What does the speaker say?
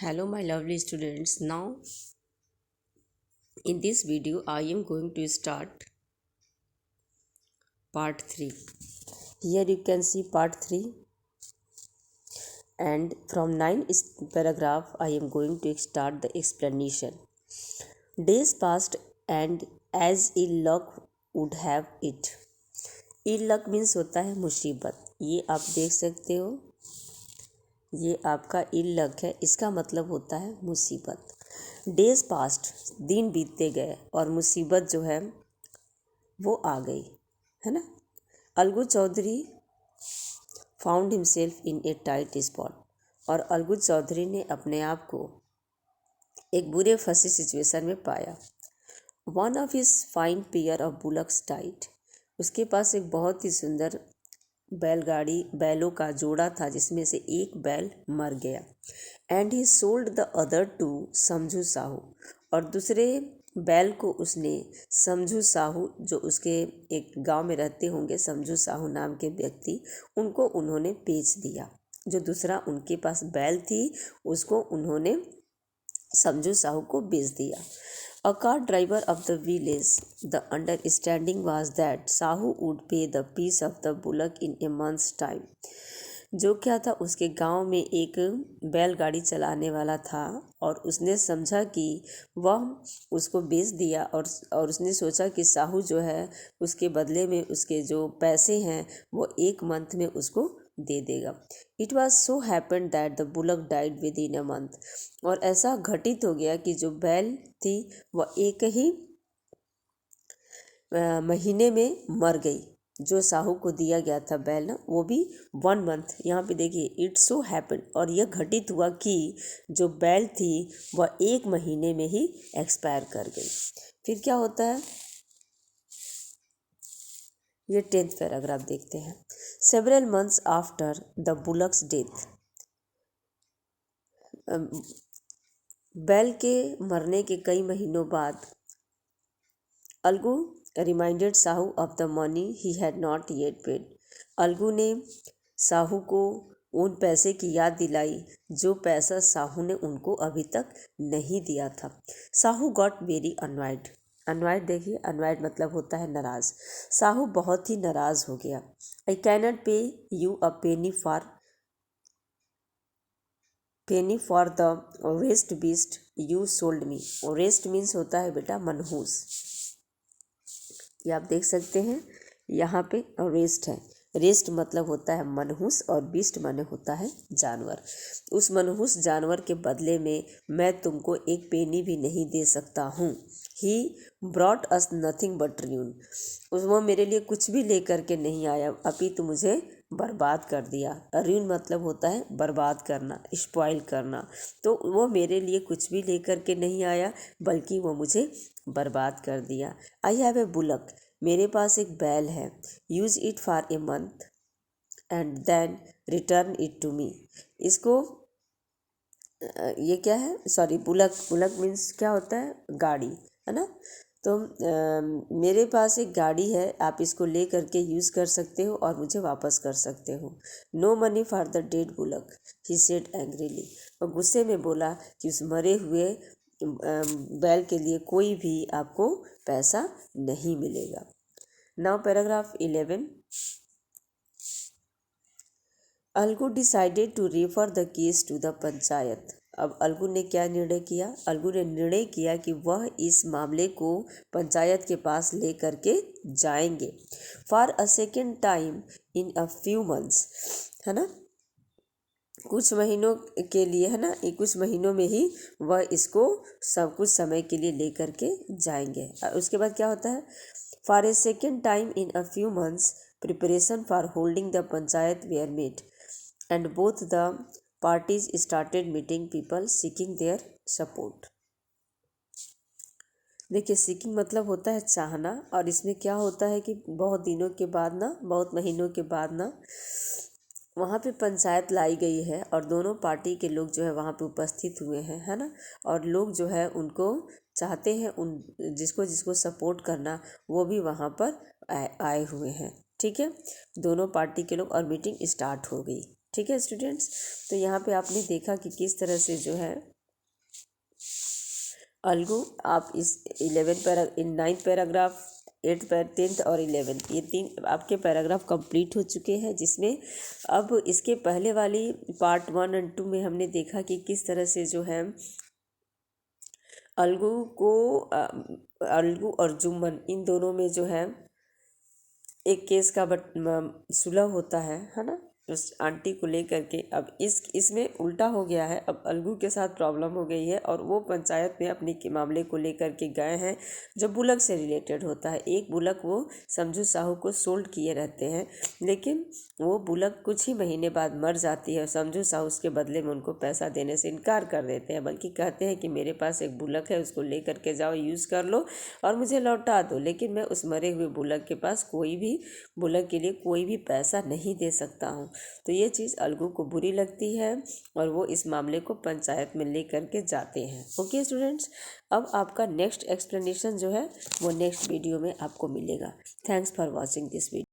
Hello my lovely students. Now in this video I am going to start part 3. Here you can see part 3 and from 9 paragraph I am going to start the explanation. Days passed and as ill luck would have it. Ill luck means होता है मुसीबत. ये आप देख सकते हो, ये आपका इल लक है. इसका मतलब होता है मुसीबत. डेज पास्ट, दिन बीतते गए और मुसीबत जो है वो आ गई, है ना. Algu Chaudhary found himself in a tight spot. और अलगू चौधरी ने अपने आप को एक बुरे फंसे सिचुएशन में पाया. One of his fine pair of bullocks died. उसके पास एक बहुत ही सुंदर बैलों का जोड़ा था जिसमें से एक बैल मर गया. And he sold the other two Samjhu Sahu. और दूसरे बैल को उसने समझू साहू, जो उसके एक गांव में रहते होंगे समझू साहू नाम के व्यक्ति, उनको उन्होंने बेच दिया. जो दूसरा उनके पास बैल थी उसको उन्होंने समझू साहू को बेच दिया. A car driver of the village, the understanding was that Sahu would pay the piece of the bullock in a month's time. जो क्या था, उसके गांव में एक बैलगाड़ी चलाने वाला था और उसने समझा कि वह उसको बेच दिया और उसने सोचा कि साहू जो है उसके बदले में उसके जो पैसे हैं वो एक मंथ में उसको दे देगा. It was so happen that the bullock died with in a month. और ऐसा घटित हो गया कि जो बैल थी वह एक ही महीने में मर गई. जो साहू को दिया गया था बैल ना, वो भी 1 मंथ. यहाँ पे देखिए इट सो हैपन, और यह घटित हुआ कि जो बैल थी वह 1 महीने में ही एक्सपायर कर गई. फिर क्या होता है, ये 10th पैराग्राफ देखते हैं. Several months after the bullocks death. बैल के मरने के कई महीनों बाद Algu reminded Sahu of the money he had not yet paid. Algu ने साहू को उन पैसे की याद दिलाई जो पैसा साहू ने उनको अभी तक नहीं दिया था. Sahu got very unwind. Unwind देखिए, अनवाइड मतलब होता है नाराज. साहू बहुत ही नाराज हो गया. आई कैनॉट पे you a Penney for the rest beast you sold me. Rest means होता है बेटा मनहूस. ये आप देख सकते हैं यहाँ पे रेस्ट है. रेस्ट मतलब होता है मनहूस और बीस्ट माने होता है जानवर. उस मनहूस जानवर के बदले में मैं तुमको एक पेनी भी नहीं दे सकता हूँ. He brought us nothing but ruin. वो मेरे लिए कुछ भी लेकर के नहीं आया, अपितु मुझे बर्बाद कर दिया. र्यून मतलब होता है बर्बाद करना, स्पॉइल करना. तो वो मेरे लिए कुछ भी लेकर के नहीं आया बल्कि वो मुझे बर्बाद कर दिया. I have a bullock. मेरे पास एक बैल है. Use it for a month and then return it to me. इसको ये क्या है, सॉरी, बुलक. बुलक मीन्स क्या होता है, गाड़ी, है ना. तो मेरे पास एक गाड़ी है, आप इसको ले करके यूज़ कर सकते हो और मुझे वापस कर सकते हो. No money for the dead bullock, he said angrily. और गुस्से में बोला कि उस मरे हुए बैल के लिए कोई भी आपको पैसा नहीं मिलेगा. Now paragraph 11. Algu decided to refer the case to the panchayat. अब अलगू ने क्या निर्णय किया, अलगू ने निर्णय किया कि वह इस मामले को पंचायत के पास ले करके जाएंगे. For a second time in a few months, है ना, कुछ महीनों के लिए, है ना, कुछ महीनों में ही वह इसको सब कुछ समय के लिए ले करके जाएंगे. उसके बाद क्या होता है, for a second time in a few months preparation for holding the panchayat were made and both the parties started meeting people seeking their support. देखिए, सीकिंग मतलब होता है चाहना, और इसमें क्या होता है कि बहुत दिनों के बाद ना, बहुत महीनों के बाद ना वहाँ पे पंचायत लाई गई है और दोनों पार्टी के लोग जो है वहाँ पे उपस्थित हुए हैं, है ना. और लोग जो है उनको चाहते हैं, उन जिसको जिसको सपोर्ट करना वो भी वहाँ पर आए हुए हैं. ठीक है, दोनों पार्टी के लोग, और मीटिंग स्टार्ट हो गई. ठीक है स्टूडेंट्स, तो यहाँ पे आपने देखा कि किस तरह से जो है अलगू आप इस 9th पैराग्राफ, 10th और 11th, ये 3 आपके पैराग्राफ कंप्लीट हो चुके हैं, जिसमें अब इसके पहले वाली पार्ट 1 और 2 में हमने देखा कि किस तरह से जो है अलगू और जुम्मन इन दोनों में जो है एक केस का सुलह होता है ना, उस आंटी को लेकर के। अब इसमें उल्टा हो गया है, अब अलगू के साथ प्रॉब्लम हो गई है और वो पंचायत में अपने के मामले को लेकर के गए हैं जो बुलक से रिलेटेड होता है। एक बुलक वो समझू साहू को सोल्ड किए रहते हैं, लेकिन वो बुलक कुछ ही महीने बाद मर जाती है और समझू साहू उसके बदले में उनको पैसा देने से इनकार कर देते हैं, बल्कि कहते हैं कि मेरे पास एक बुलक है, उसको ले करके जाओ, यूज़ कर लो और मुझे लौटा दो, लेकिन मैं उस मरे हुए बुलक के पास कोई भी बुलक के लिए कोई भी पैसा नहीं दे सकता हूँ। तो ये चीज़ अलगू को बुरी लगती है और वो इस मामले को पंचायत में ले करके जाते हैं। ओके स्टूडेंट्स, अब आपका नेक्स्ट एक्सप्लेनेशन जो है वो नेक्स्ट वीडियो में आपको मिलेगा। Thanks for watching this video.